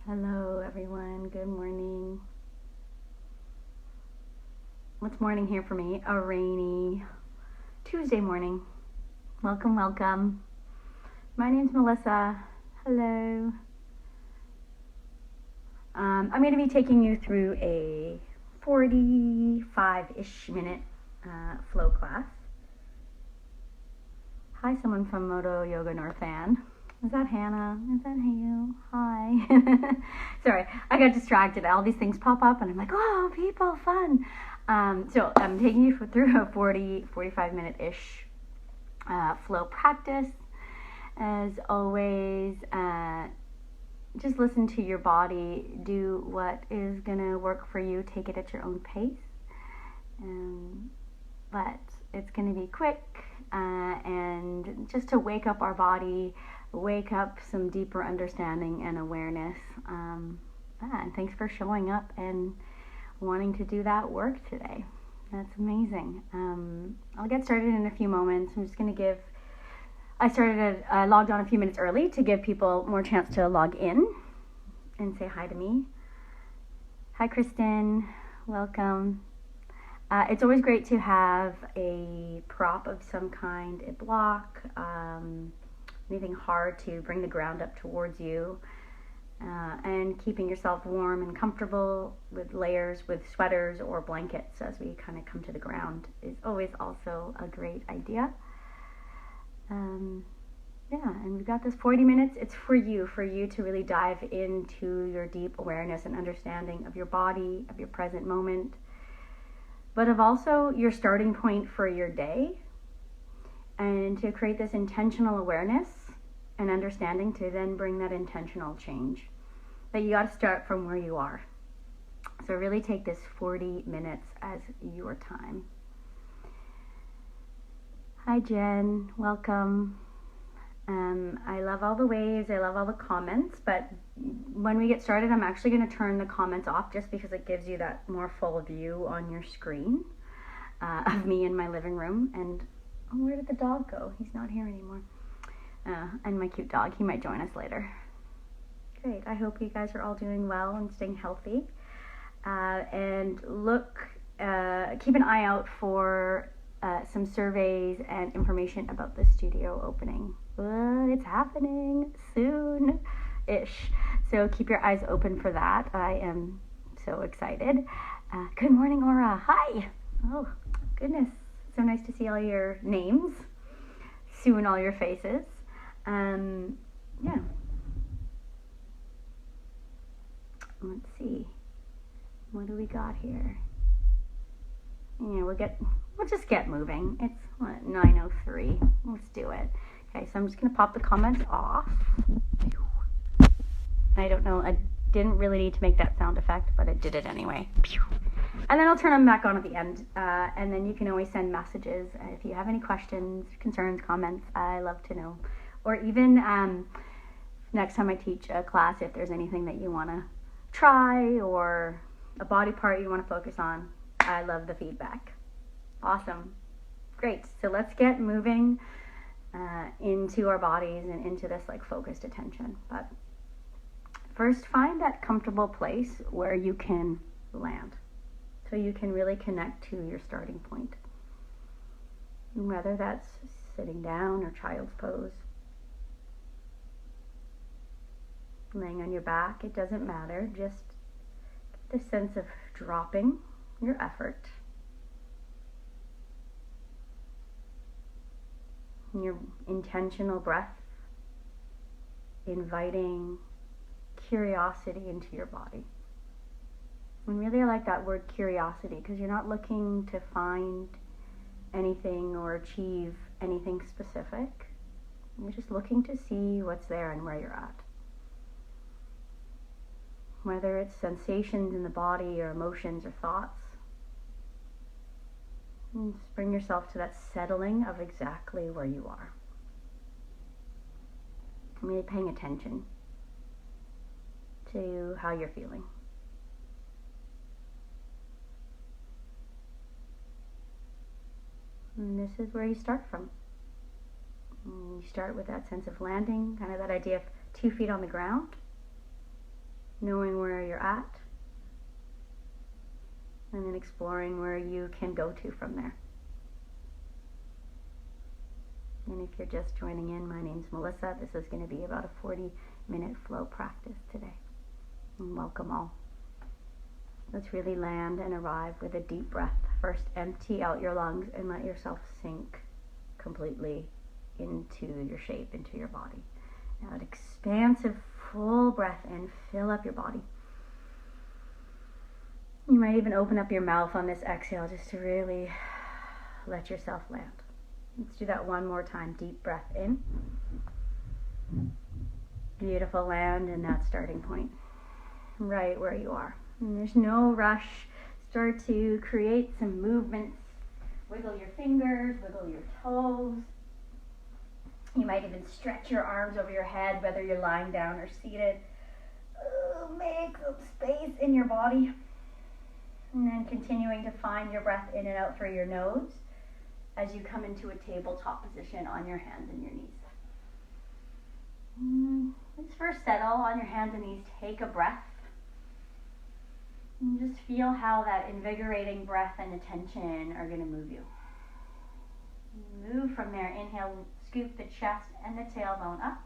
Hello everyone, good morning. What's morning here for me? A rainy Tuesday morning. Welcome. My name's Melissa. Hello. I'm going to be taking you through a 45-ish minute flow class. Hi, someone from Moto Yoga Northan. Is that Hannah? Is that you? Hi. Sorry, I got distracted. All these things pop up and I'm like, oh, people, fun. So I'm taking you through a 45 minute-ish flow practice. As always, just listen to your body. Do what is going to work for you. Take it at your own pace. But it's going to be quick and just to wake up our body, wake up some deeper understanding and awareness. And thanks for showing up and wanting to do that work today. That's amazing. I'll get started in a few moments. I'm just going to I logged on a few minutes early to give people more chance to log in and say hi to me. Hi, Kristen. Welcome. It's always great to have a prop of some kind, a block, anything hard to bring the ground up towards you, and keeping yourself warm and comfortable with layers, with sweaters or blankets as we kind of come to the ground is always also a great idea. And we've got this 40 minutes. It's for you to really dive into your deep awareness and understanding of your body, of your present moment, but of also your starting point for your day, and to create this intentional awareness and understanding to then bring that intentional change. But you got to start from where you are. So really take this 40 minutes as your time. Hi, Jen. Welcome. I love all the waves. I love all the comments. But when we get started, I'm actually going to turn the comments off just because it gives you that more full view on your screen of me in my living room. And where did the dog go? He's not here anymore. And my cute dog. He might join us later. Great. I hope you guys are all doing well and staying healthy. And keep an eye out for some surveys and information about the studio opening. It's happening soon-ish. So keep your eyes open for that. I am so excited. Good morning, Aura. Hi. Oh, goodness. So nice to see all your names. Soon all your faces. Yeah. Let's see. What do we got here? Yeah, we'll just get moving. It's 9:03. Let's do it. Okay, so I'm just going to pop the comments off. I don't know, I didn't really need to make that sound effect, but it did it anyway. And then I'll turn them back on at the end. And then you can always send messages if you have any questions, concerns, comments. I love to know. Or even next time I teach a class, if there's anything that you want to try or a body part you want to focus on, I love the feedback. Awesome. Great. So let's get moving into our bodies and into this focused attention. But first, find that comfortable place where you can land, so you can really connect to your starting point. And whether that's sitting down or child's pose, laying on your back, it doesn't matter. Just the sense of dropping your effort, your intentional breath, inviting curiosity into your body. And really I like that word curiosity because you're not looking to find anything or achieve anything specific. You're just looking to see what's there and where you're at. Whether it's sensations in the body or emotions or thoughts. And just bring yourself to that settling of exactly where you are. Really paying attention to how you're feeling. And this is where you start from. And you start with that sense of landing, kind of that idea of 2 feet on the ground. knowing where you're at, and then exploring where you can go to from there. And if you're just joining in, my name's Melissa. This is going to be about a 40-minute flow practice today. And welcome all. Let's really land and arrive with a deep breath. First, empty out your lungs and let yourself sink completely into your shape, into your body. Now, an expansive, full breath in. Fill up your body. You might even open up your mouth on this exhale just to really let yourself land. Let's do that one more time. Deep breath in. Beautiful. Land in that starting point, right where you are. And there's no rush. Start to create some movements. Wiggle your fingers, wiggle your toes. You might even stretch your arms over your head, whether you're lying down or seated. Make some space in your body. And then continuing to find your breath in and out through your nose as you come into a tabletop position on your hands and your knees. Let's first settle on your hands and knees. Take a breath. And just feel how that invigorating breath and attention are going to move you. Move from there. Inhale, scoop the chest and the tailbone up.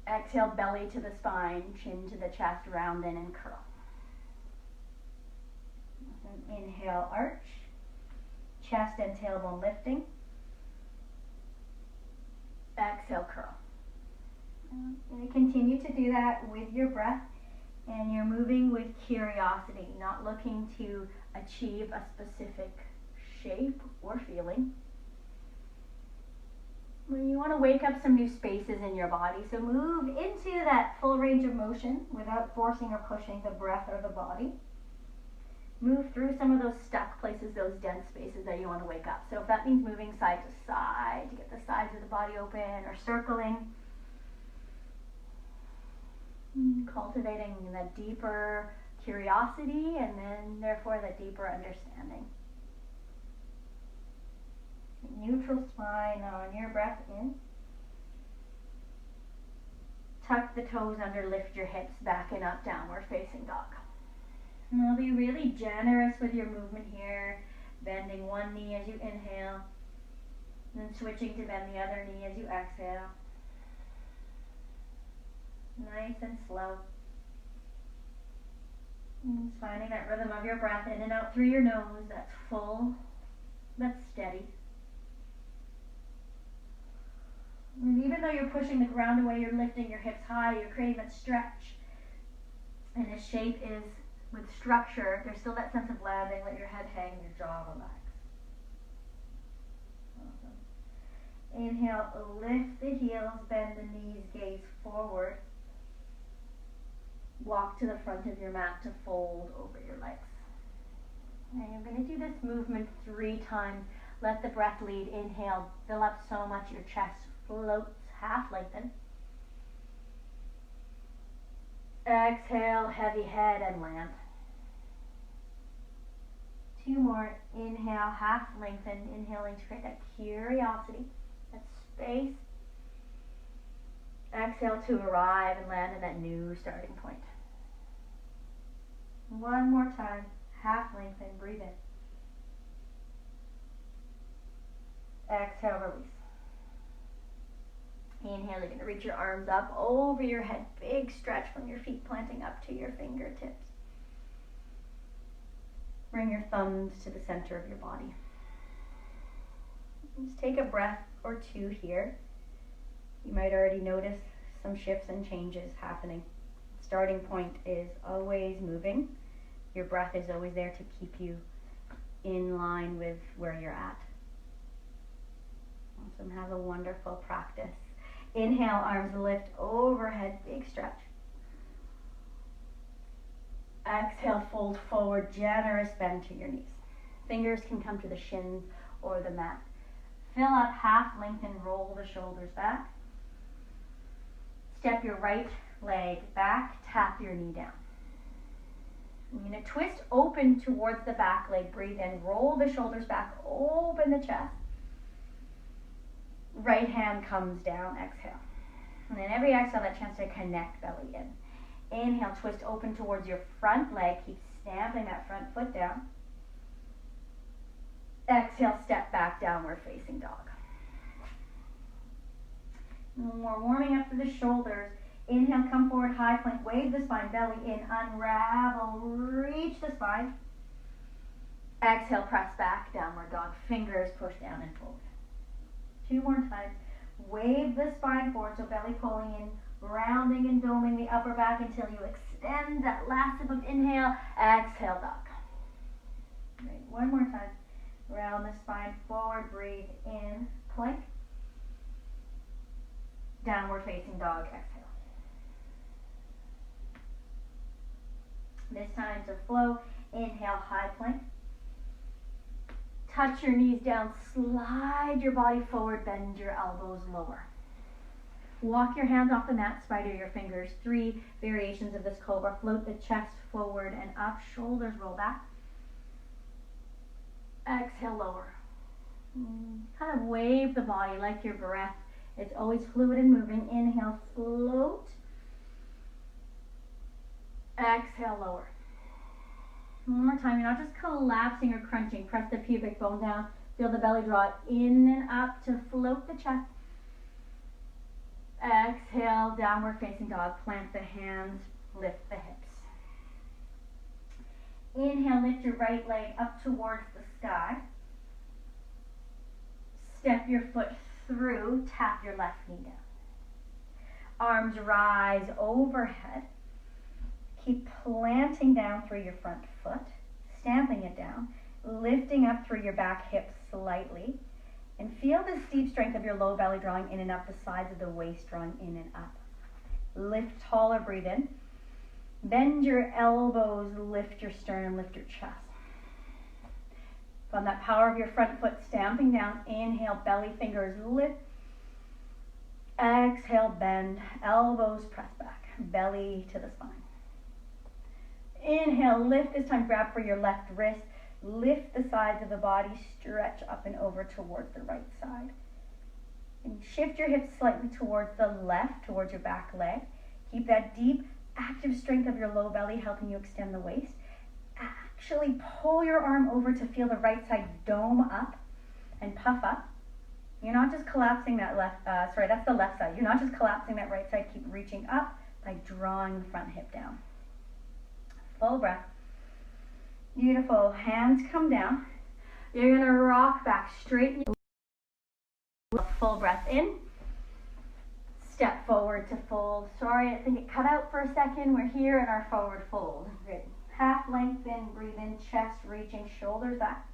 Exhale, belly to the spine, chin to the chest, round in and curl. Inhale, arch. Chest and tailbone lifting. Exhale, curl. You're going to continue to do that with your breath, and you're moving with curiosity, not looking to achieve a specific shape or feeling. You want to wake up some new spaces in your body, so move into that full range of motion without forcing or pushing the breath or the body. Move through some of those stuck places, those dense spaces that you want to wake up. So if that means moving side to side to get the sides of the body open, or circling, cultivating that deeper curiosity and then therefore that deeper understanding. Neutral spine on your breath in. Tuck the toes under, lift your hips back and up, downward facing dog. Now be really generous with your movement here, bending one knee as you inhale, then switching to bend the other knee as you exhale. Nice and slow. And just finding that rhythm of your breath in and out through your nose. That's full, that's steady. And even though you're pushing the ground away, you're lifting your hips high, you're creating that stretch. And the shape is with structure, there's still that sense of landing. Let your head hang, your jaw relax. Awesome. Inhale, lift the heels, bend the knees, gaze forward. Walk to the front of your mat to fold over your legs. And you're going to do this movement 3 times. Let the breath lead. Inhale, fill up so much your chest floats, half lengthen. Exhale, heavy head and land. 2 more. Inhale, half lengthen. Inhaling to create that curiosity, that space. Exhale to arrive and land in that new starting point. 1 more time. Half lengthen. Breathe in. Exhale, release. Inhale, you're going to reach your arms up over your head. Big stretch from your feet planting up to your fingertips. Bring your thumbs to the center of your body. Just take a breath or 2 here. You might already notice some shifts and changes happening. Starting point is always moving. Your breath is always there to keep you in line with where you're at. Awesome. Have a wonderful practice. Inhale, arms lift overhead, big stretch. Exhale, fold forward, generous bend to your knees. Fingers can come to the shins or the mat. Fill up, half lengthen, roll the shoulders back. Step your right leg back, tap your knee down. You're going to twist open towards the back leg. Breathe in, roll the shoulders back, open the chest. Right hand comes down, exhale. And then every exhale, that chance to connect belly in. Inhale, twist open towards your front leg. Keep stamping that front foot down. Exhale, step back, downward facing dog. More warming up through the shoulders. Inhale, come forward, high plank, wave the spine, belly in, unravel, reach the spine. Exhale, press back, downward dog, fingers push down and fold. 2 more times. Wave the spine forward, so belly pulling in, rounding and doming the upper back until you extend that last sip of inhale. Exhale, dog. Great. 1 more time. Round the spine forward, breathe in, plank. Downward facing dog, exhale. This time to flow. Inhale, high plank. Touch your knees down, slide your body forward, bend your elbows lower. Walk your hands off the mat, spider your fingers. 3 variations of this cobra. Float the chest forward and up, shoulders roll back. Exhale, lower. Kind of wave the body like your breath. It's always fluid and moving. Inhale, float. Exhale, lower. 1 more time. You're not just collapsing or crunching. Press the pubic bone down. Feel the belly draw in and up to float the chest. Exhale, downward facing dog. Plant the hands, lift the hips. Inhale, lift your right leg up towards the sky. Step your foot through, tap your left knee down. Arms rise overhead. Keep planting down through your front foot, stamping it down, lifting up through your back hip slightly, and feel the steep strength of your low belly drawing in and up, the sides of the waist drawing in and up. Lift taller, breathe in. Bend your elbows, lift your sternum, lift your chest. From that power of your front foot stamping down, inhale, belly fingers lift. Exhale, bend, elbows press back, belly to the spine. Inhale, lift, this time grab for your left wrist, lift the sides of the body, stretch up and over towards the right side. And shift your hips slightly towards the left, towards your back leg. Keep that deep, active strength of your low belly helping you extend the waist. Actually pull your arm over to feel the right side dome up and puff up. You're not just collapsing that that's the left side. You're not just collapsing that right side. Keep reaching up by drawing the front hip down. Full breath. Beautiful. Hands come down. You're going to rock back, straighten. Full breath in. Step forward to fold. Sorry, I think it cut out for a second. We're here in our forward fold. Great. Half lengthen, breathe in, chest reaching, shoulders back.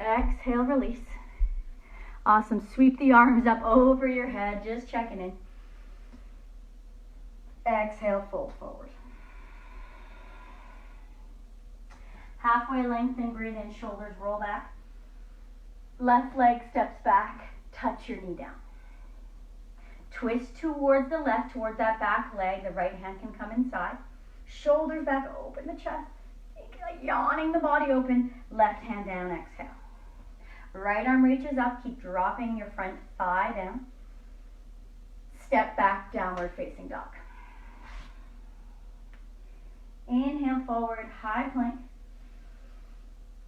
Exhale, release. Awesome. Sweep the arms up over your head, just checking in. Exhale, fold forward. Halfway lengthen, breathe in, shoulders roll back. Left leg steps back, touch your knee down. Twist towards the left, towards that back leg. The right hand can come inside. Shoulders back, open the chest. Like yawning the body open. Left hand down, exhale. Right arm reaches up, keep dropping your front thigh down. Step back, downward facing dog. Inhale forward, high plank.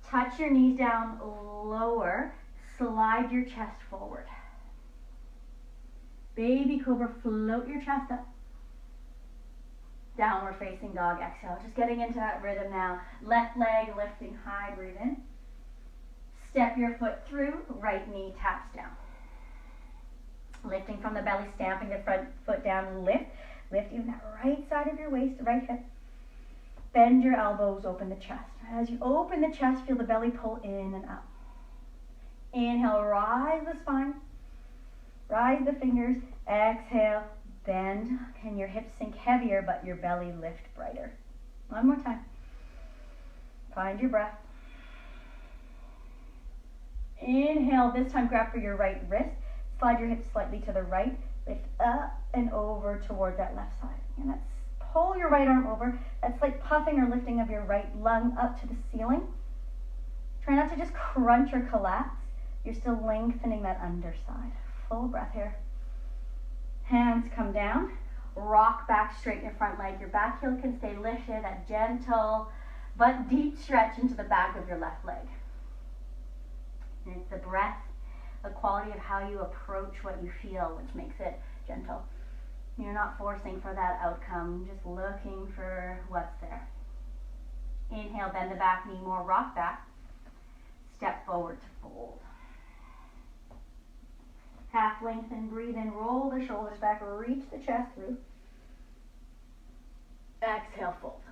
Touch your knees down, lower. Slide your chest forward. Baby cobra, float your chest up. Downward facing dog, exhale. Just getting into that rhythm now. Left leg lifting high, breathe in. Step your foot through, right knee taps down. Lifting from the belly, stamping the front foot down, lift. Lift even that right side of your waist, the right hip. Bend your elbows, open the chest. As you open the chest, feel the belly pull in and up. Inhale, rise the spine. Rise the fingers. Exhale, bend. Can your hips sink heavier, but your belly lift brighter? 1 more time. Find your breath. Inhale, this time grab for your right wrist. Slide your hips slightly to the right. Lift up and over toward that left side. And that's pull your right arm over. That's like puffing or lifting of your right lung up to the ceiling. Try not to just crunch or collapse. You're still lengthening that underside. Full breath here. Hands come down, rock back, straighten your front leg. Your back heel can stay lifted, a gentle but deep stretch into the back of your left leg. And it's the breath, the quality of how you approach what you feel, which makes it gentle. You're not forcing for that outcome, just looking for what's there. Inhale, bend the back knee more, rock back. Step forward to fold. Half lengthen, breathe in, roll the shoulders back, reach the chest through. Exhale, fold.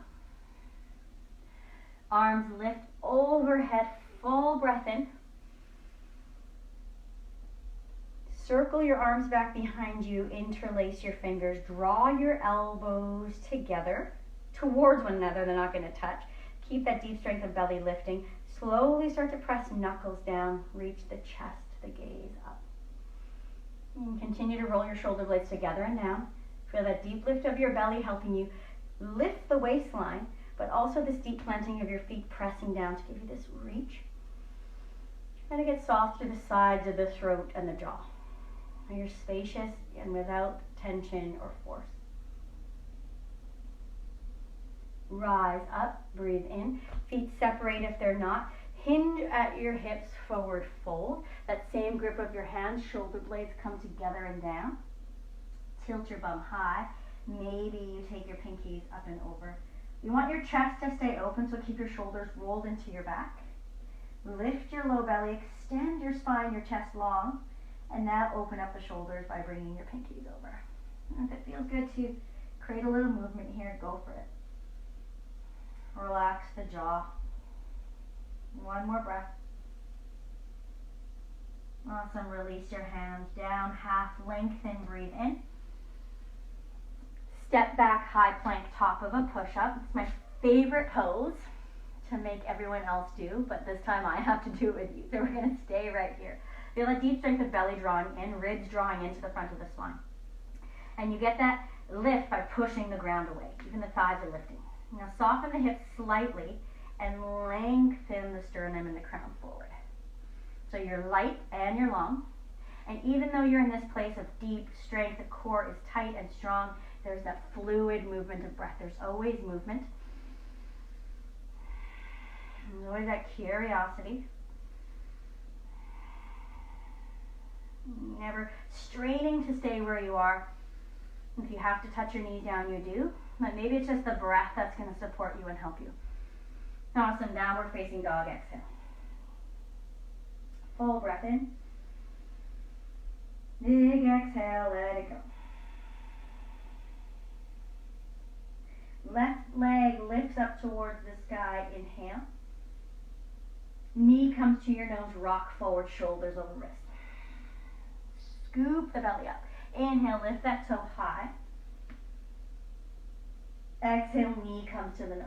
Arms lift overhead, full breath in. Circle your arms back behind you, interlace your fingers, draw your elbows together towards one another, they're not going to touch. Keep that deep strength of belly lifting. Slowly start to press knuckles down, reach the chest, the gaze up. And continue to roll your shoulder blades together and down. Feel that deep lift of your belly helping you lift the waistline, but also this deep planting of your feet pressing down to give you this reach. Try to get soft to the sides of the throat and the jaw. You're spacious and without tension or force. Rise up, breathe in. Feet separate if they're not. Hinge at your hips, forward fold. That same grip of your hands, shoulder blades come together and down. Tilt your bum high. Maybe you take your pinkies up and over. You want your chest to stay open, so keep your shoulders rolled into your back. Lift your low belly, extend your spine, your chest long. And now open up the shoulders by bringing your pinkies over. And if it feels good to create a little movement here, go for it. Relax the jaw. One more breath. Awesome. Release your hands down, half lengthen, breathe in. Step back, high plank, top of a push-up. It's my favorite pose to make everyone else do, but this time I have to do it with you. So we're going to stay right here. Feel a deep strength of belly drawing in, ribs drawing into the front of the spine. And you get that lift by pushing the ground away. Even the thighs are lifting. Now soften the hips slightly and lengthen the sternum and the crown forward. So you're light and you're long. And even though you're in this place of deep strength, the core is tight and strong, there's that fluid movement of breath. There's always movement. There's always that curiosity. Never straining to stay where you are. If you have to touch your knees down, you do. But maybe it's just the breath that's going to support you and help you. Awesome. Downward facing dog, exhale. Full breath in. Big exhale, let it go. Left leg lifts up towards the sky, inhale. Knee comes to your nose, rock forward, shoulders over wrist. Scoop the belly up. Inhale, lift that toe high. Exhale, knee comes to the nose.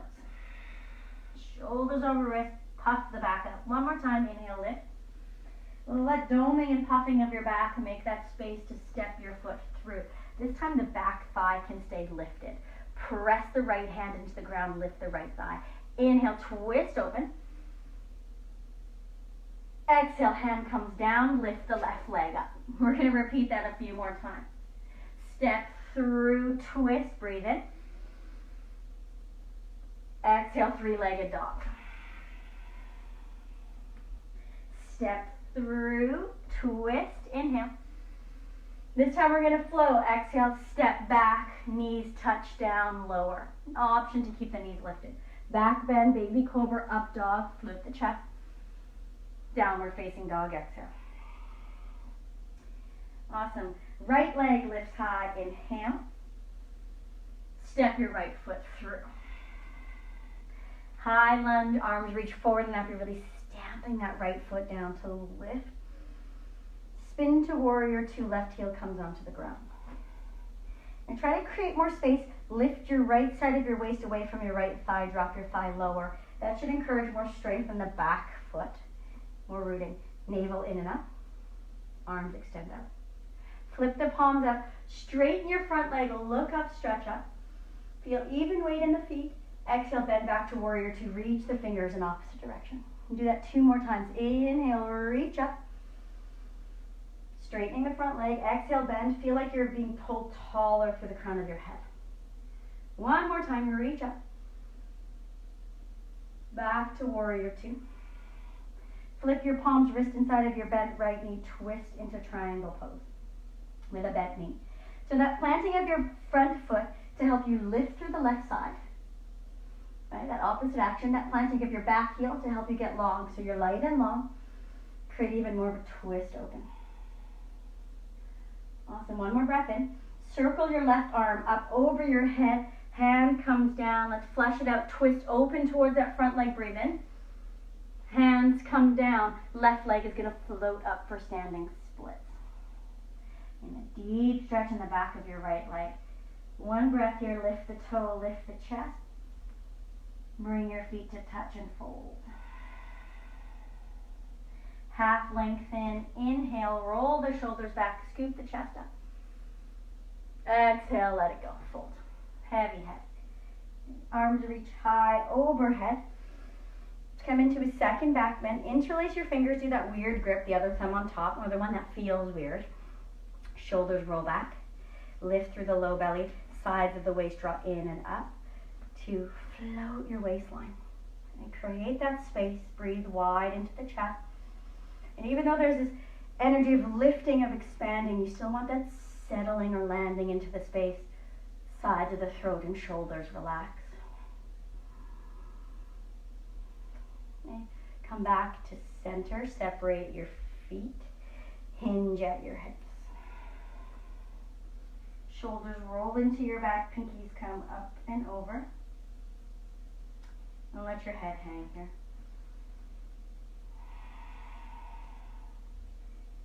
Shoulders over wrist, puff the back up. One more time, inhale, lift. Let doming and puffing of your back make that space to step your foot through. This time the back thigh can stay lifted. Press the right hand into the ground, lift the right thigh. Inhale, twist open. Exhale, hand comes down, lift the left leg up. We're going to repeat that a few more times. Step through, twist, breathe in. Exhale, three-legged dog. Step through, twist, inhale. This time we're going to flow. Exhale, step back, knees touch down, lower. Option to keep the knees lifted. Back bend, baby cobra, up dog, flip the chest. Downward facing dog, exhale. Awesome. Right leg lifts high, inhale. Step your right foot through. High lunge, arms reach forward and up. You're really stamping that right foot down to lift. Spin to warrior two, left heel comes onto the ground. And try to create more space. Lift your right side of your waist away from your right thigh. Drop your thigh lower. That should encourage more strength in the back foot. More rooting. Navel in and up. Arms extend out. Flip the palms up. Straighten your front leg. Look up, stretch up. Feel even weight in the feet. Exhale, bend back to warrior two. Reach the fingers in opposite direction. And do that two more times. Inhale, reach up. Straightening the front leg. Exhale, bend. Feel like you're being pulled taller through the crown of your head. One more time, reach up. Back to warrior two. Flip your palms, wrist inside of your bent right knee, twist into triangle pose with a bent knee. So that planting of your front foot to help you lift through the left side. Right, that opposite action, that planting of your back heel to help you get long. So you're light and long. Create even more of a twist open. Awesome, one more breath in. Circle your left arm up over your head. Hand comes down, let's flesh it out. Twist open towards that front leg, breathe in. Hands come down, left leg is gonna float up for standing splits. And a deep stretch in the back of your right leg. One breath here, lift the toe, lift the chest. Bring your feet to touch and fold. Half lengthen, inhale, roll the shoulders back, scoop the chest up. Exhale, let it go, fold. Heavy head. Arms reach high overhead. Come into a second back bend. Interlace your fingers, do that weird grip, the other thumb on top, or the one that feels weird. Shoulders roll back. Lift through the low belly, sides of the waist draw in and up to float your waistline. And create that space, breathe wide into the chest. And even though there's this energy of lifting, of expanding, you still want that settling or landing into the space. Sides of the throat and shoulders relax. Okay. Come back to center, separate your feet, hinge at your hips. Shoulders roll into your back, pinkies come up and over. And let your head hang here.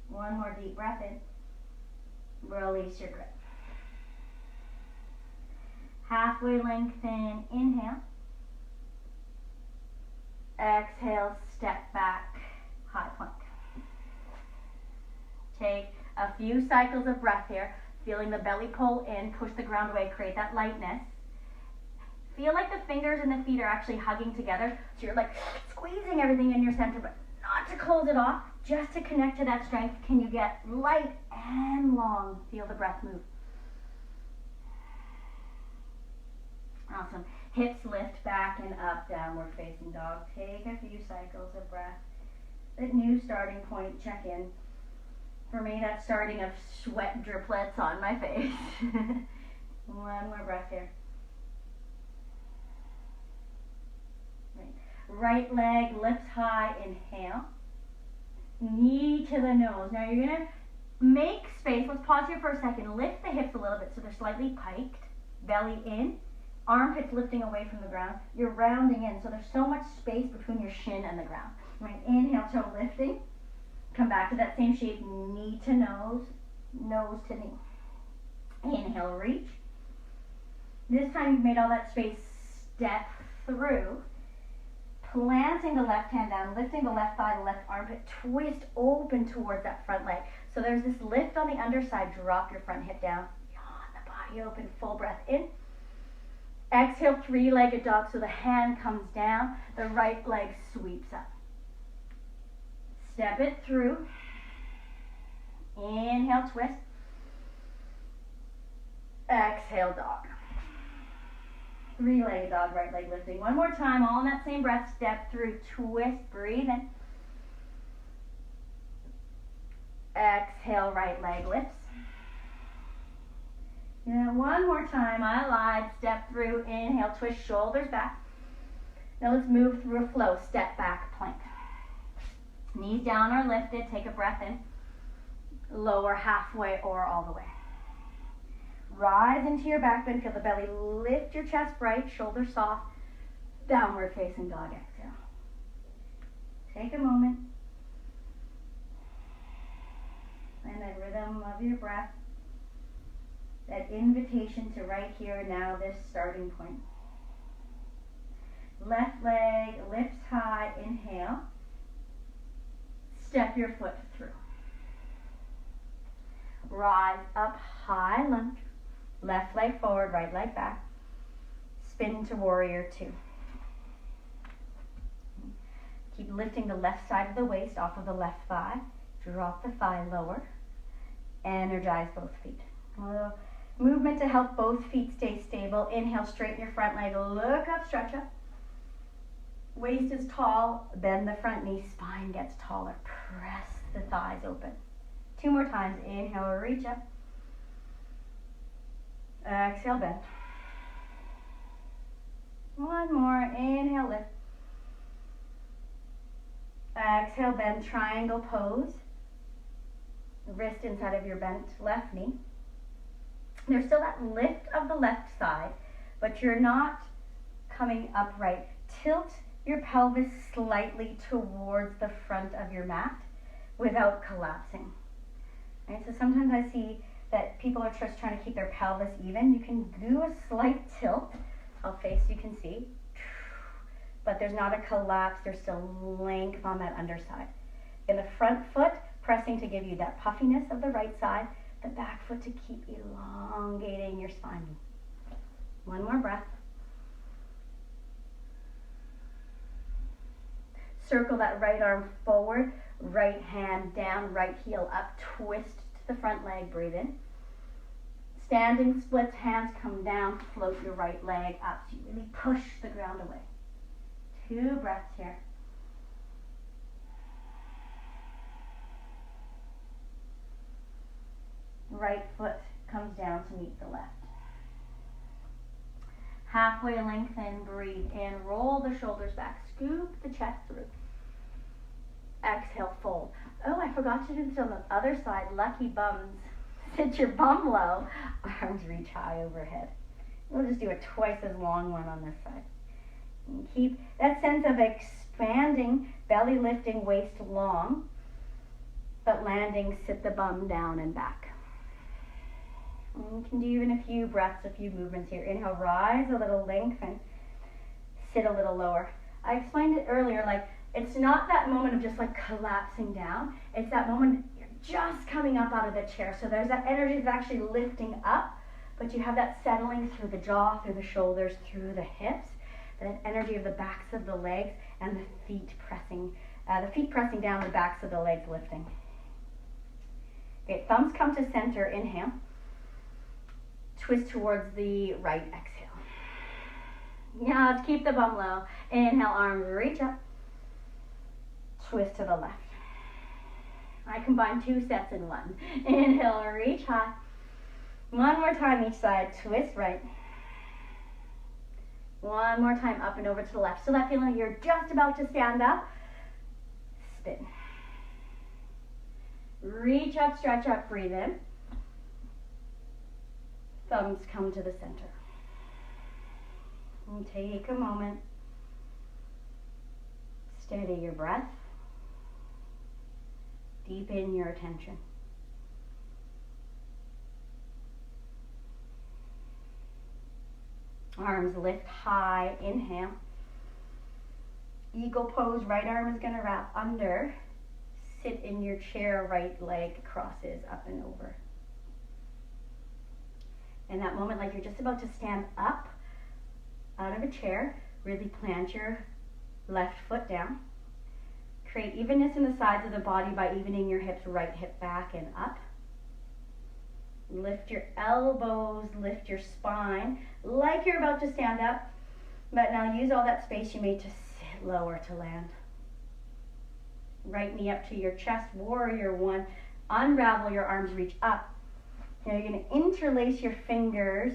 One more deep breath in. Release your grip. Halfway lengthen, inhale. Exhale, step back, high plank. Take a few cycles of breath here, feeling the belly pull in, push the ground away, create that lightness. Feel like the fingers and the feet are actually hugging together, so you're like squeezing everything in your center, but not to close it off, just to connect to that strength. Can you get light and long? Feel the breath move. Awesome. Hips lift back and up, downward facing dog. Take a few cycles of breath. That new starting point, check in. For me, that's starting of sweat driplets on my face. One more breath here. Right leg lifts high, inhale. Knee to the nose. Now you're gonna make space. Let's pause here for a second. Lift the hips a little bit so they're slightly piked. Belly in. Armpits lifting away from the ground. You're rounding in, so there's so much space between your shin and the ground. Right, inhale, toe lifting. Come back to that same shape, knee to nose, nose to knee. Inhale, reach. This time you've made all that space, step through. Planting the left hand down, lifting the left thigh, the left armpit, twist open towards that front leg. So there's this lift on the underside, drop your front hip down, yawn the body open, full breath in. Exhale, three-legged dog, so the hand comes down, the right leg sweeps up. Step it through. Inhale, twist. Exhale, dog. Three-legged dog, right leg lifting. One more time, all in that same breath. Step through, twist, breathe in. Exhale, right leg lifts. And one more time, I lied. Step through, inhale, twist, shoulders back. Now let's move through a flow. Step back, plank. Knees down or lifted, take a breath in. Lower halfway or all the way. Rise into your back bend, feel the belly lift your chest bright, shoulders soft, downward facing dog, exhale. Take a moment. And that rhythm of your breath, that invitation to right here now, this starting point. Left leg lifts high, inhale. Step your foot through. Rise up high, lunge. Left leg forward, right leg back. Spin to warrior two. Keep lifting the left side of the waist off of the left thigh. Drop the thigh lower. Energize both feet. A little movement to help both feet stay stable. Inhale, straighten your front leg, look up, stretch up. Waist is tall, bend the front knee, spine gets taller. Press the thighs open. 2 more times. Inhale, reach up. Exhale, bend. 1 more. Inhale, lift. Exhale, bend, triangle pose. Wrist inside of your bent left knee. There's still that lift of the left side, but you're not coming upright. Tilt your pelvis slightly towards the front of your mat without collapsing. Right? So sometimes I see that people are just trying to keep their pelvis even. You can do a slight tilt. I'll face so you can see. But there's not a collapse. There's still length on that underside. In the front foot, pressing to give you that puffiness of the right side. The back foot to keep elongating your spine. 1 more breath. Circle that right arm forward, right hand down, right heel up, twist to the front leg, breathe in. Standing splits, hands come down, float your right leg up. So you really push the ground away. 2 breaths here. Right foot comes down to meet the left. Halfway lengthen, breathe in, roll the shoulders back, scoop the chest through. Exhale, fold. Oh, I forgot to do this on the other side. Lucky bums. Sit your bum low, arms reach high overhead. We'll just do a twice as long one on this side. And keep that sense of expanding, belly lifting, waist long, but landing, sit the bum down and back. And you can do even a few breaths, a few movements here. Inhale, rise a little, lengthen, sit a little lower. I explained it earlier, like it's not that moment of just like collapsing down. It's that moment you're just coming up out of the chair. So there's that energy that's actually lifting up, but you have that settling through the jaw, through the shoulders, through the hips. That energy of the backs of the legs and the feet pressing down, the backs of the legs lifting. Okay, thumbs come to center, inhale. Twist towards the right, exhale. Now let's keep the bum low. Inhale, arms reach up. Twist to the left. I combine 2 sets in one. Inhale, reach high. 1 more time each side, twist right. 1 more time up and over to the left. So that feeling you're just about to stand up, spin. Reach up, stretch up, breathe in. Thumbs come to the center. And take a moment. Steady your breath. Deepen your attention. Arms lift high, inhale. Eagle pose, right arm is going to wrap under. Sit in your chair, right leg crosses up and over. In that moment, like you're just about to stand up out of a chair, really plant your left foot down. Create evenness in the sides of the body by evening your hips, right hip back and up. Lift your elbows, lift your spine like you're about to stand up, but now use all that space you made to sit lower to land. Right knee up to your chest, warrior 1. Unravel your arms, reach up. Now you're going to interlace your fingers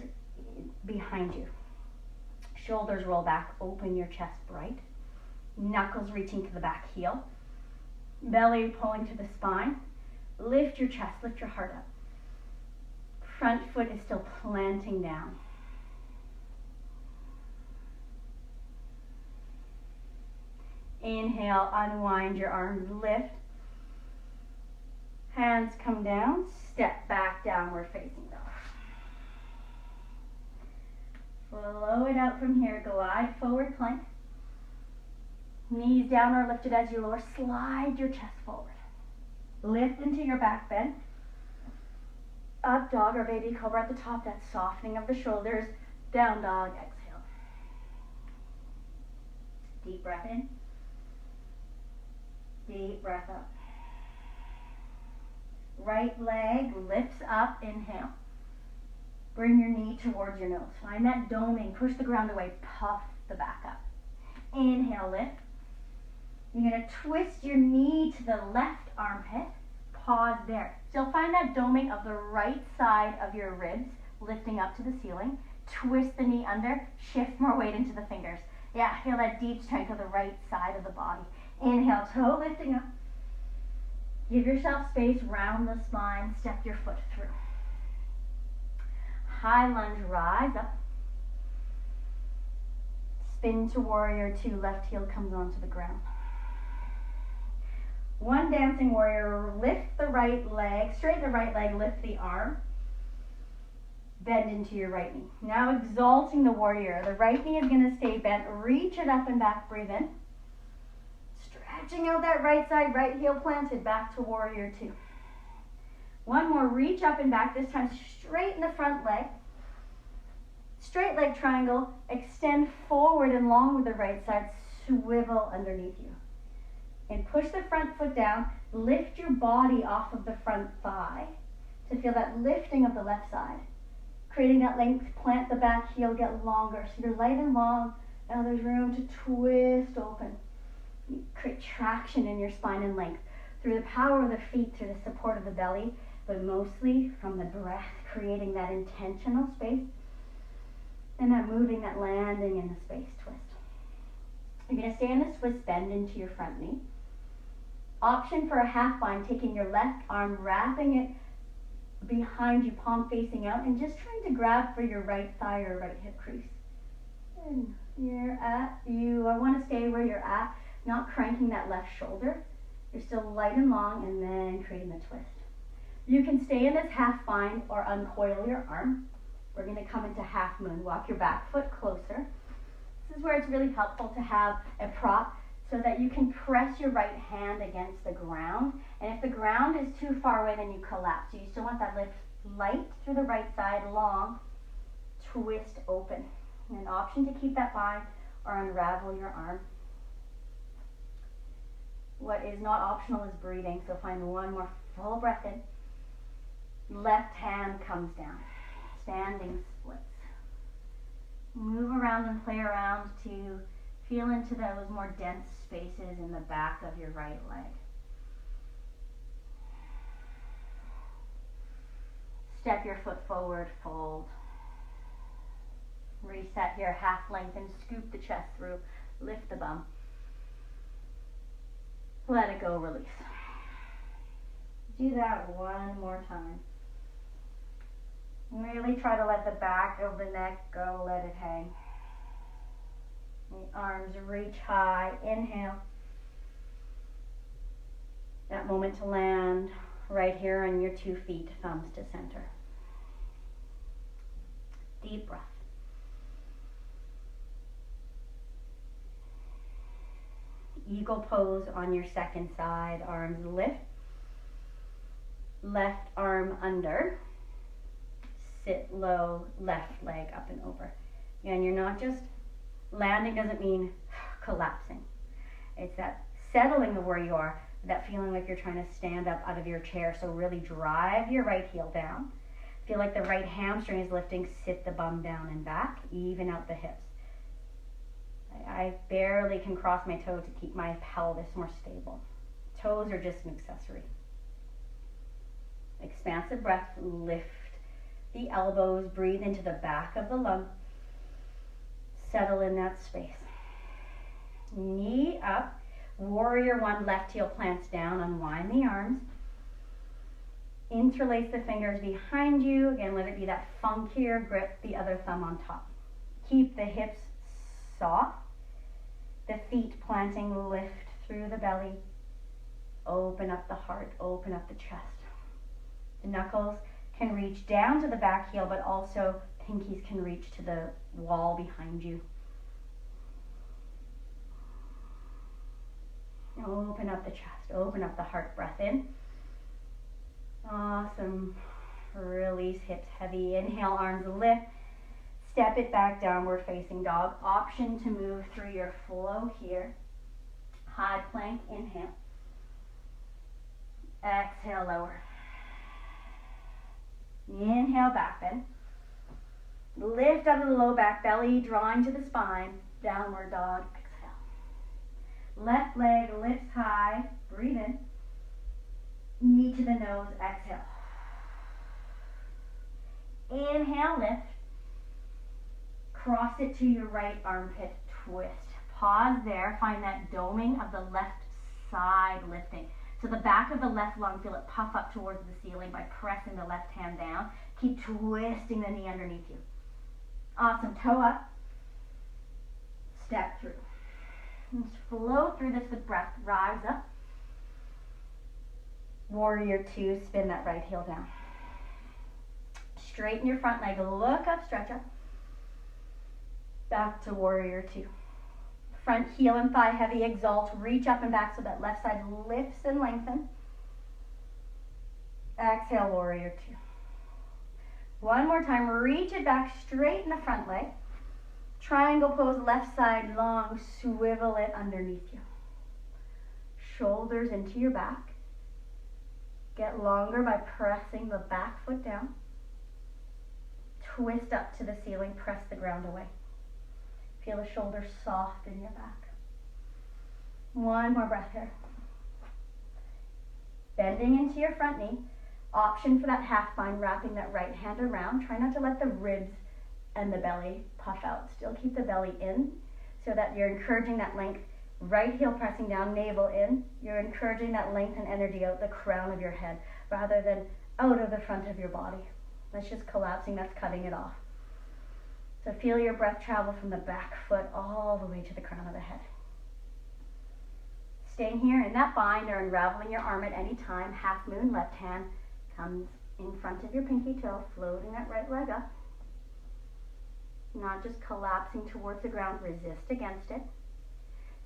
behind you. Shoulders roll back, open your chest bright. Knuckles reaching to the back heel. Belly pulling to the spine. Lift your chest, lift your heart up. Front foot is still planting down. Inhale, unwind your arms, lift. Hands come down, step back, downward facing dog. Flow it out from here, glide forward plank. Knees down or lifted as you lower, slide your chest forward. Lift into your back bend. Up dog or baby cobra at the top, that softening of the shoulders. Down dog, exhale. Deep breath in. Deep breath up. Right leg lifts up, inhale. Bring your knee towards your nose. Find that doming, push the ground away, puff the back up. Inhale, lift. You're gonna twist your knee to the left armpit. Pause there. Still find that doming of the right side of your ribs, lifting up to the ceiling. Twist the knee under, shift more weight into the fingers. Yeah, feel that deep strength of the right side of the body. Inhale, toe lifting up. Give yourself space, round the spine, step your foot through. High lunge, rise up. Spin to warrior two, left heel comes onto the ground. One dancing warrior, lift the right leg, straighten the right leg, lift the arm. Bend into your right knee. Now exalting the warrior. The right knee is going to stay bent. Reach it up and back, breathe in. Stretching out that right side, right heel planted, back to warrior two. One more, reach up and back, this time straighten the front leg. Straight leg triangle, extend forward and long with the right side, swivel underneath you. And push the front foot down, lift your body off of the front thigh to feel that lifting of the left side. Creating that length, plant the back heel, get longer. So you're light and long, now there's room to twist open. You create traction in your spine and length through the power of the feet, through the support of the belly, but mostly from the breath, creating that intentional space and that moving, that landing in the space twist. You're going to stay in this twist, bend into your front knee. Option for a half bind, taking your left arm, wrapping it behind you, palm facing out, and just trying to grab for your right thigh or right hip crease. And I want to stay where you're at, not cranking that left shoulder. You're still light and long, and then creating the twist. You can stay in this half bind or uncoil your arm. We're going to come into half moon. Walk your back foot closer. This is where it's really helpful to have a prop so that you can press your right hand against the ground. And if the ground is too far away, then you collapse. So you still want that lift light through the right side, long, twist open. And an option to keep that bind or unravel your arm. What is not optional is breathing, so find one more full breath in. Left hand comes down. Standing splits. Move around and play around to feel into those more dense spaces in the back of your right leg. Step your foot forward, fold. Reset here, half lengthen, scoop the chest through, lift the bum. Let it go, release. Do that one more time. Really try to let the back of the neck go, let it hang. The arms reach high, inhale. That moment to land right here on your 2 feet, thumbs to center. Deep breath. Eagle pose on your second side, arms lift. Left arm under. Sit low, left leg up and over. And you're not just landing, doesn't mean collapsing. It's that settling of where you are, that feeling like you're trying to stand up out of your chair. So really drive your right heel down. Feel like the right hamstring is lifting, sit the bum down and back, even out the hips. I barely can cross my toe to keep my pelvis more stable. Toes are just an accessory. Expansive breath, lift the elbows, breathe into the back of the lung. Settle in that space. Knee up, warrior one, left heel plants down, unwind the arms. Interlace the fingers behind you. Again, let it be that funkier grip, the other thumb on top. Keep the hips soft. The feet planting, lift through the belly. Open up the heart, open up the chest. The knuckles can reach down to the back heel, but also pinkies can reach to the wall behind you. Open up the chest, open up the heart, breath in. Awesome. Release, hips heavy. Inhale, arms lift. Step it back, downward facing dog. Option to move through your flow here. High plank, inhale. Exhale, lower. Inhale, back bend. Lift out of the low back, belly drawing to the spine. Downward dog, exhale. Left leg lifts high, breathe in. Knee to the nose, exhale. Inhale, lift. Cross it to your right armpit, twist. Pause there, find that doming of the left side lifting. So the back of the left lung, feel it puff up towards the ceiling by pressing the left hand down. Keep twisting the knee underneath you. Awesome, toe up, step through. Just flow through this with breath, rise up. Warrior two, spin that right heel down. Straighten your front leg, look up, stretch up. Back to warrior two. Front heel and thigh heavy, exalt, reach up and back so that left side lifts and lengthens. Exhale, warrior two. One more time, reach it back, straighten the front leg. Triangle pose, left side long, swivel it underneath you. Shoulders into your back. Get longer by pressing the back foot down. Twist up to the ceiling, press the ground away. Feel the shoulders soft in your back. One more breath here. Bending into your front knee. Option for that half bind, wrapping that right hand around. Try not to let the ribs and the belly puff out. Still keep the belly in so that you're encouraging that length. Right heel pressing down, navel in. You're encouraging that length and energy out the crown of your head rather than out of the front of your body. That's just collapsing, that's cutting it off. So feel your breath travel from the back foot all the way to the crown of the head. Staying here in that bind or unraveling your arm at any time. Half moon, left hand comes in front of your pinky toe, floating that right leg up. Not just collapsing towards the ground, resist against it.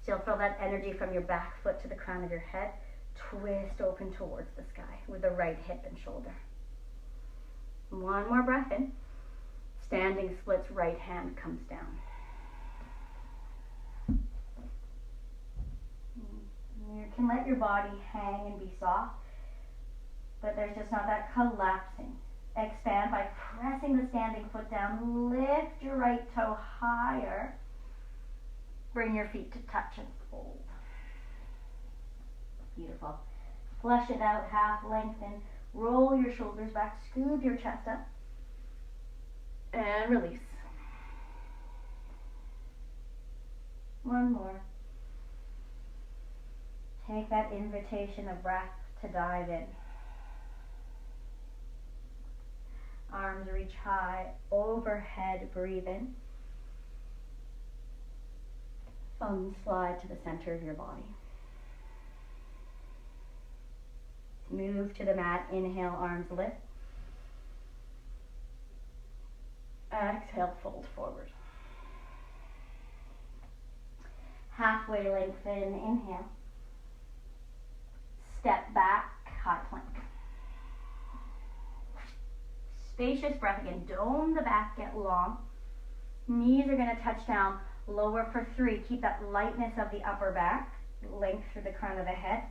Still feel that energy from your back foot to the crown of your head. Twist open towards the sky with the right hip and shoulder. One more breath in. Standing splits, right hand comes down. You can let your body hang and be soft, but there's just not that collapsing. Expand by pressing the standing foot down. Lift your right toe higher. Bring your feet to touch and fold. Beautiful. Flush it out, half lengthen. Roll your shoulders back, scoop your chest up. And release. One more. Take that invitation of breath to dive in. Arms reach high, overhead, breathe in. Thumbs slide to the center of your body. Move to the mat, inhale, arms lift. Exhale, fold forward. Halfway lengthen, inhale. Step back, high plank. Spacious breath again, dome the back, get long. Knees are gonna touch down, lower for 3. Keep that lightness of the upper back, length through the crown of the head.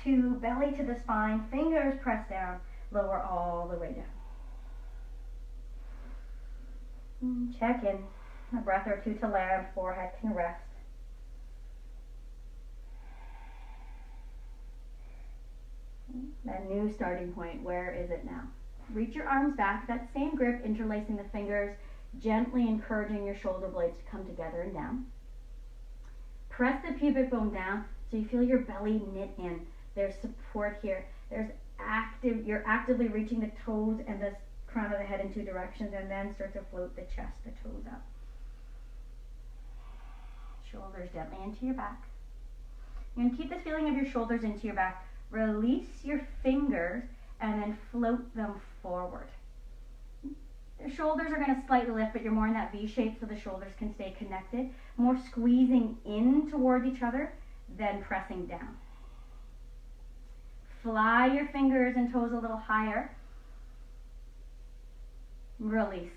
2, belly to the spine, fingers press down, lower all the way down. Check in, a breath or 2 to land, forehead can rest. That new starting point, where is it now? Reach your arms back, that same grip, interlacing the fingers, gently encouraging your shoulder blades to come together and down. Press the pubic bone down so you feel your belly knit in. There's support here. You're actively reaching the toes and the crown of the head in 2 directions, and then start to float the chest, the toes up. Shoulders gently into your back. You're going to keep this feeling of your shoulders into your back. Release your fingers and then float them forward. The shoulders are going to slightly lift, but you're more in that V shape so the shoulders can stay connected. More squeezing in toward each other than pressing down. Fly your fingers and toes a little higher. Release.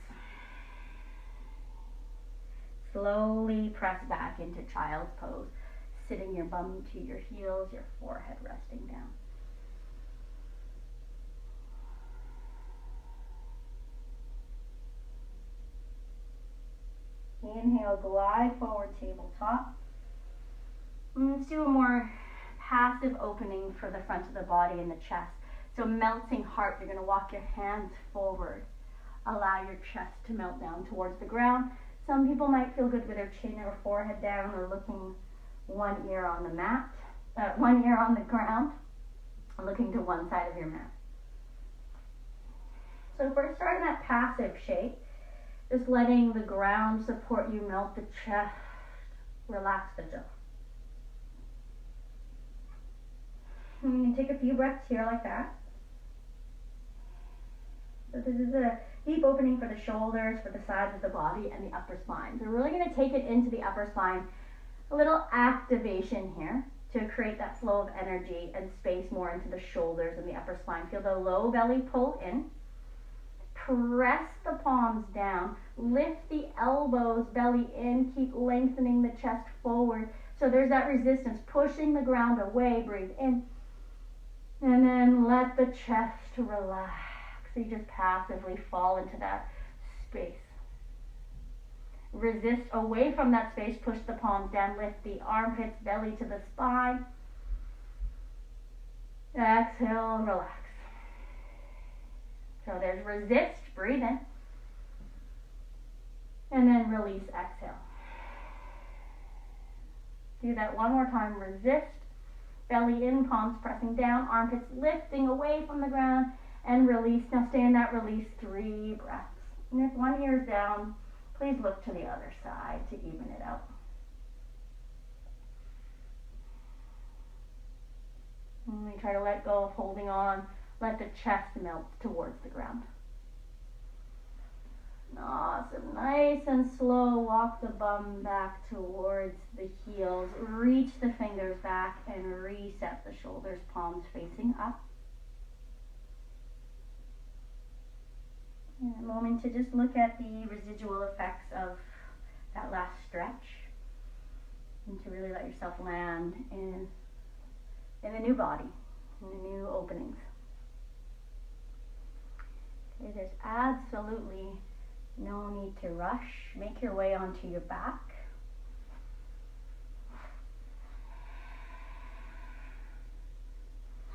Slowly press back into child's pose, sitting your bum to your heels, your forehead resting down. Inhale, glide forward, tabletop. Let's do a more passive opening for the front of the body and the chest. So melting heart, you're going to walk your hands forward. Allow your chest to melt down towards the ground. Some people might feel good with their chin or forehead down or looking one ear on the mat, one ear on the ground, looking to one side of your mat. So if we're starting that passive shape, just letting the ground support you, melt the chest, relax the jaw. And you can take a few breaths here like that. So this is a deep opening for the shoulders, for the sides of the body, and the upper spine. So we're really going to take it into the upper spine. A little activation here to create that flow of energy and space more into the shoulders and the upper spine. Feel the low belly pull in. Press the palms down. Lift the elbows, belly in. Keep lengthening the chest forward. So there's that resistance, pushing the ground away. Breathe in. And then let the chest relax. So you just passively fall into that space. Resist away from that space. Push the palms down. Lift the armpits, belly to the spine. Exhale, relax. So there's resist. Breathe in. And then release, exhale. Do that one more time. Resist. Belly in, palms pressing down, armpits lifting away from the ground, and release. Now stay in that release, 3 breaths. And if one ear is down, please look to the other side to even it out. And we try to let go of holding on. Let the chest melt towards the ground. Awesome. Nice and slow. Walk the bum back towards the heels. Reach the fingers back and reset the shoulders, palms facing up. And a moment to just look at the residual effects of that last stretch. And to really let yourself land in a new body, in the new openings. Okay, there's absolutely no need to rush. Make your way onto your back.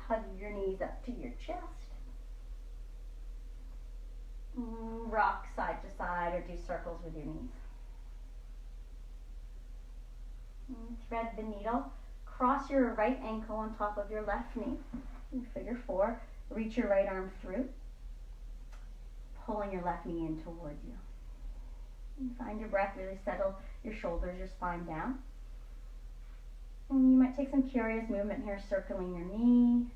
Hug your knees up to your chest. Rock side to side or do circles with your knees. Thread the needle. Cross your right ankle on top of your left knee. Figure 4. Reach your right arm through. Pulling your left knee in towards you. And find your breath, really settle your shoulders, your spine down. And you might take some curious movement here, circling your knee,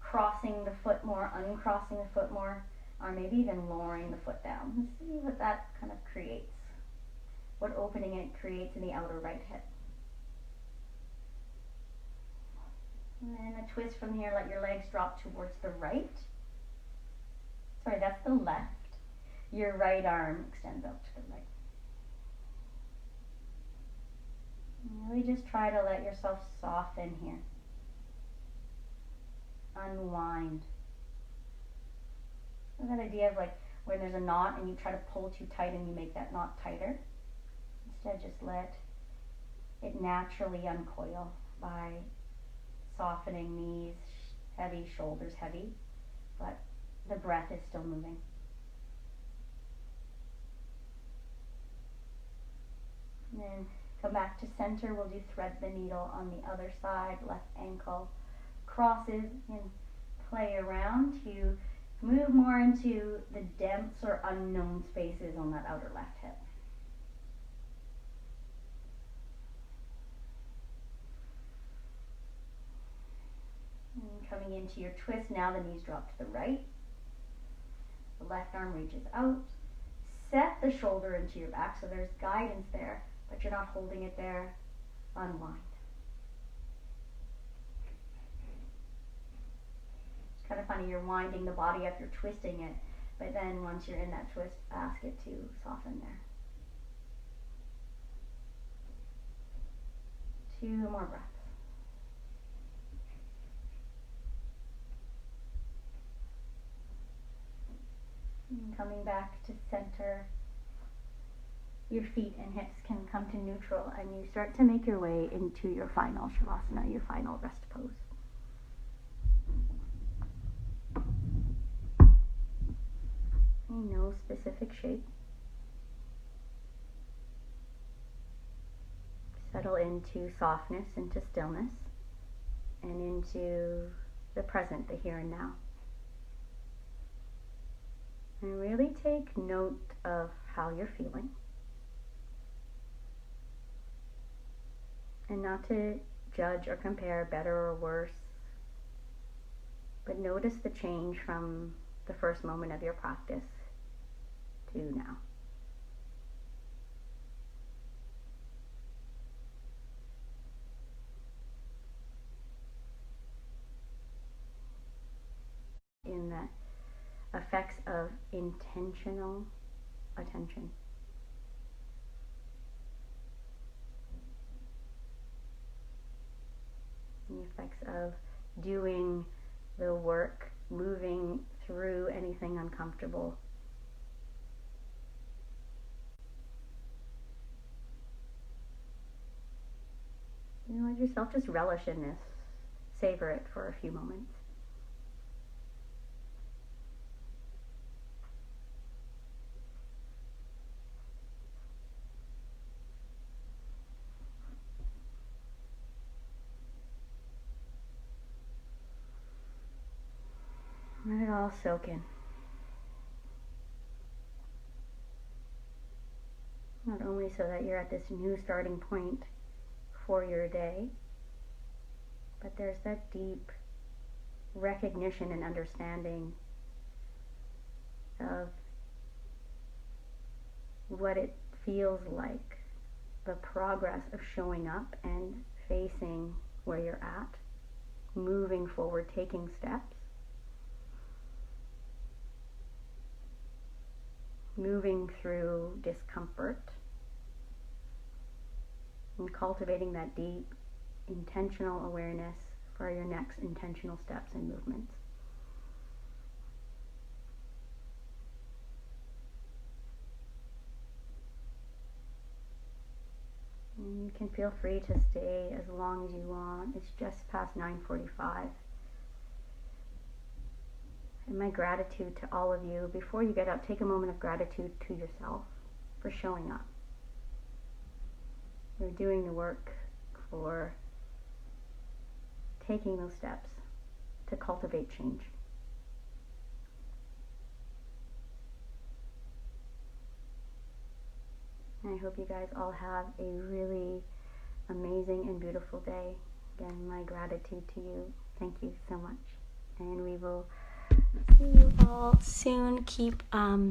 crossing the foot more, uncrossing the foot more, or maybe even lowering the foot down. And see what that kind of creates, what opening it creates in the outer right hip. And then a twist from here, let your legs drop towards the right. Sorry, that's the left. Your right arm extends out to the right. And really just try to let yourself soften here. Unwind. So that idea of like when there's a knot and you try to pull too tight and you make that knot tighter. Instead, just let it naturally uncoil by softening knees heavy, shoulders heavy, but the breath is still moving. And then come back to center. We'll do thread the needle on the other side. Left ankle crosses and play around to move more into the dense or unknown spaces on that outer left hip. And coming into your twist, now the knees drop to the right. The left arm reaches out. Set the shoulder into your back so there's guidance there, but you're not holding it there. Unwind. It's kind of funny, you're winding the body up, you're twisting it, but then once you're in that twist, ask it to soften there. 2 more breaths. And coming back to center. your feet and hips can come to neutral, and you start to make your way into your final Shavasana, your final rest pose. No specific shape. Settle into softness, into stillness, and into the present, the here and now. And really take note of how you're feeling. And not to judge or compare better or worse, but notice the change from the first moment of your practice to now. In the effects of intentional attention. The effects of doing the work, moving through anything uncomfortable. You let yourself just relish in this. Savor it for a few moments. Let it all soak in. Not only so that you're at this new starting point for your day, but there's that deep recognition and understanding of what it feels like, the progress of showing up and facing where you're at, moving forward, taking steps, moving through discomfort, and cultivating that deep intentional awareness for your next intentional steps and movements. And you can feel free to stay as long as you want. It's just past 9:45. And my gratitude to all of you. Before you get up, take a moment of gratitude to yourself for showing up. For doing the work, for taking those steps to cultivate change. And I hope you guys all have a really amazing and beautiful day. Again, my gratitude to you. Thank you so much. And we will see you all soon. Keep again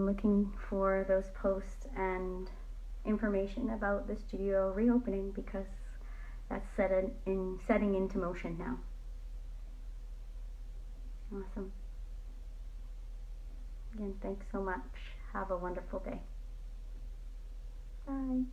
looking for those posts and information about the studio reopening, because that's setting into motion now. Awesome. Again, thanks so much. Have a wonderful day. Bye.